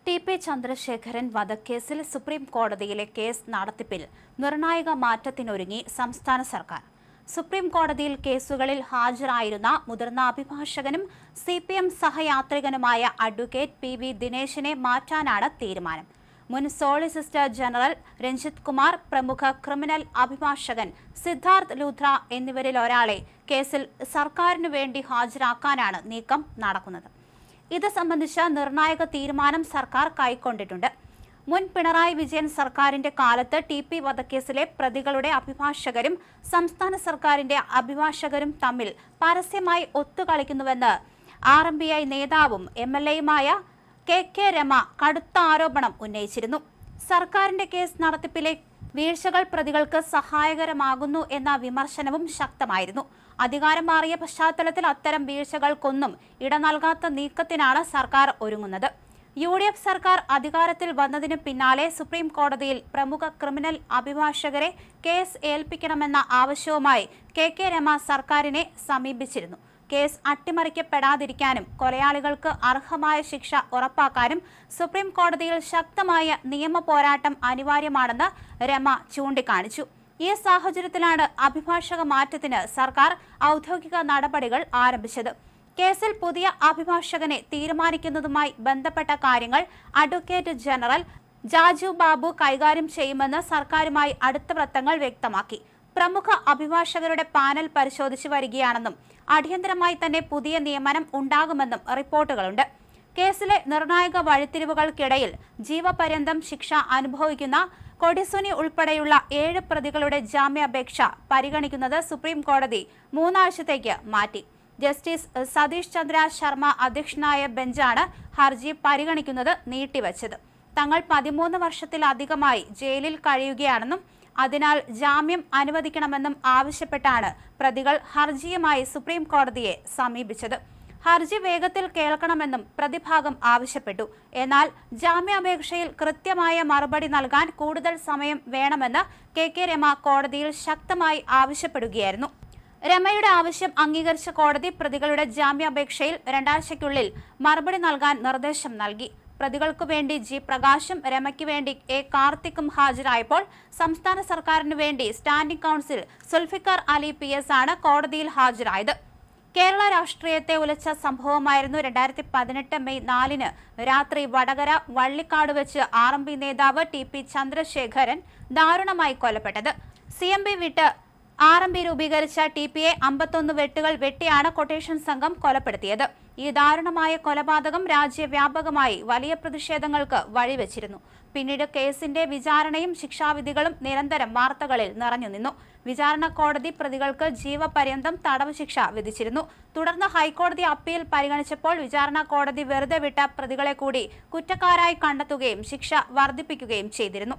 TP. Chandrasekharan വധക്കേസിൽ supreme കോടതിയിലെ case നടത്തിപ്പിൽ നിർണായക മാറ്റത്തിനൊരുങ്ങി സംസ്ഥാന സർക്കാർ. സുപ്രീം കോടതിയിൽ കേസുകളിൽ ഹാജരായിരുന്ന മുതിർന്ന അഭിഭാഷകനും CPM സഹയാത്രികനുമായ അഡ്വക്കേറ്റ് PV ദിനേശിനെ മാറ്റാനാണ് തീരുമാനം. മുൻ സോളിസിറ്റർ ജനറൽ രഞ്ജിത് കുമാർ, പ്രമുഖ ക്രിമിനൽ അഭിഭാഷകൻ സിദ്ധാർത്ഥ് ലുധ്ര എന്നിവരിൽ ഒരാളെ കേസിൽ സർക്കാരിനു വേണ്ടി ഹാജരാക്കാനാണ് നീക്കം നടക്കുന്നത്. ഇത് സംബന്ധിച്ച നിർണായക തീരുമാനം സർക്കാർ കൈക്കൊണ്ടിട്ടുണ്ട്. മുൻ പിണറായി വിജയൻ സർക്കാരിന്റെ കാലത്ത് ടി.പി. വധക്കേസിലെ പ്രതികളുടെ അഭിഭാഷകരും സംസ്ഥാന സർക്കാരിന്റെ അഭിഭാഷകരും തമ്മിൽ പരസ്യമായി ഒത്തുകളിക്കുന്നുവെന്ന് RMPI നേതാവും MLAയുമായ KK രമ കടുത്ത ആരോപണം ഉന്നയിച്ചിരുന്നു. സർക്കാരിന്റെ കേസ് നടത്തിപ്പിലെ വീഴ്ചകൾ പ്രതികൾക്ക് സഹായകരമാകുന്നു എന്ന വിമർശനവും ശക്തമായിരുന്നു. അധികാരം മാറിയ പശ്ചാത്തലത്തിൽ അത്തരം വീഴ്ചകൾക്കൊന്നും ഇട നൽകാത്ത നീക്കത്തിനാണ് സർക്കാർ ഒരുങ്ങുന്നത്. UDF സർക്കാർ അധികാരത്തിൽ വന്നതിന് പിന്നാലെ സുപ്രീം കോടതിയിൽ പ്രമുഖ ക്രിമിനൽ അഭിഭാഷകരെ കേസ് ഏൽപ്പിക്കണമെന്ന ആവശ്യവുമായി KK രമ സർക്കാരിനെ സമീപിച്ചിരുന്നു. കേസ് അട്ടിമറിക്കപ്പെടാതിരിക്കാനും കൊലയാളികൾക്ക് അർഹമായ ശിക്ഷ ഉറപ്പാക്കാനും സുപ്രീം കോടതിയിൽ ശക്തമായ നിയമ പോരാട്ടം അനിവാര്യമാണെന്ന് രമ ചൂണ്ടിക്കാണിച്ചു. ഈ സാഹചര്യത്തിലാണ് അഭിഭാഷക മാറ്റത്തിന് സർക്കാർ ഔദ്യോഗിക നടപടികൾ ആരംഭിച്ചത്. കേസിൽ പുതിയ അഭിഭാഷകനെ തീരുമാനിക്കുന്നതുമായി ബന്ധപ്പെട്ട കാര്യങ്ങൾ അഡ്വക്കേറ്റ് ജനറൽ ജാജു ബാബു കൈകാര്യം ചെയ്യുമെന്ന് സർക്കാരുമായി അടുത്ത വൃത്തങ്ങൾ വ്യക്തമാക്കി. പ്രമുഖ അഭിഭാഷകരുടെ പാനൽ പരിശോധിച്ചു വരികയാണെന്നും അടിയന്തരമായി തന്നെ പുതിയ നിയമനം ഉണ്ടാകുമെന്നും റിപ്പോർട്ടുകളുണ്ട്. കേസിലെ നിർണായക വഴിത്തിരിവുകൾക്കിടയിൽ ജീവപര്യന്തം ശിക്ഷ അനുഭവിക്കുന്ന കൊടിസുനി ഉൾപ്പെടെയുള്ള 7 പ്രതികളുടെ ജാമ്യാപേക്ഷ പരിഗണിക്കുന്നത് സുപ്രീം കോടതി 3 ആഴ്ചത്തേക്ക് മാറ്റി. ജസ്റ്റിസ് സതീഷ് ചന്ദ്ര ശർമ്മ അധ്യക്ഷനായ ബെഞ്ചാണ് ഹർജി പരിഗണിക്കുന്നത് നീട്ടിവച്ചത്. തങ്ങൾ 13 വർഷത്തിലധികമായി ജയിലിൽ കഴിയുകയാണെന്നും അതിനാൽ ജാമ്യം അനുവദിക്കണമെന്നും ആവശ്യപ്പെട്ടാണ് പ്രതികൾ ഹർജിയുമായി സുപ്രീം കോടതിയെ സമീപിച്ചത്. ഹർജി വേഗത്തിൽ കേൾക്കണമെന്നും പ്രതിഭാഗം ആവശ്യപ്പെട്ടു. എന്നാൽ ജാമ്യാപേക്ഷയിൽ കൃത്യമായ മറുപടി നൽകാൻ കൂടുതൽ സമയം വേണമെന്ന് KK രമ കോടതിയിൽ ശക്തമായി ആവശ്യപ്പെടുകയായിരുന്നു. രമയുടെ ആവശ്യം അംഗീകരിച്ച കോടതി പ്രതികളുടെ ജാമ്യാപേക്ഷയിൽ 2 ആഴ്ചയ്ക്കുള്ളിൽ മറുപടി നൽകാൻ നിർദ്ദേശം നൽകി. പ്രതികൾക്കു വേണ്ടി G. പ്രകാശും രമയ്ക്ക് വേണ്ടി A. കാർത്തിക്കും ഹാജരായപ്പോൾ സംസ്ഥാന സർക്കാരിനു വേണ്ടി standing council Zulfikar Ali PS ആണ് കോടതിയിൽ ഹാജരായത്. കേരള രാഷ്ട്രീയത്തെ ഉലച്ച സംഭവമായിരുന്നു 2018 മെയ് 4-ന് രാത്രി വടകര വള്ളിക്കാട് വെച്ച് RMP നേതാവ് ടി.പി. ചന്ദ്രശേഖരൻ ദാരുണമായി കൊല്ലപ്പെട്ടത്. CMB വിട്ട് RMP രൂപീകരിച്ച ടി.പി.യെ 51 വെട്ടുകൾ വെട്ടിയാണ് കൊട്ടേഷൻ സംഘം കൊലപ്പെടുത്തിയത്. ഈ ദാരുണമായ കൊലപാതകം രാജ്യവ്യാപകമായി വലിയ പ്രതിഷേധങ്ങൾക്ക് വഴിവെച്ചിരുന്നു. പിന്നീട് കേസിന്റെ വിചാരണയും ശിക്ഷാവിധികളും നിരന്തരം വാർത്തകളിൽ നിറഞ്ഞുനിന്നു. വിചാരണ കോടതി പ്രതികൾക്ക് ജീവപര്യന്തം തടവ് ശിക്ഷ വിധിച്ചിരുന്നു. തുടർന്ന് ഹൈക്കോടതി അപ്പീൽ പരിഗണിച്ചപ്പോൾ വിചാരണ കോടതി വെറുതെ വിട്ട പ്രതികളെ കൂടി കുറ്റക്കാരായി കണ്ടെത്തുകയും ശിക്ഷ വർദ്ധിപ്പിക്കുകയും ചെയ്തിരുന്നു.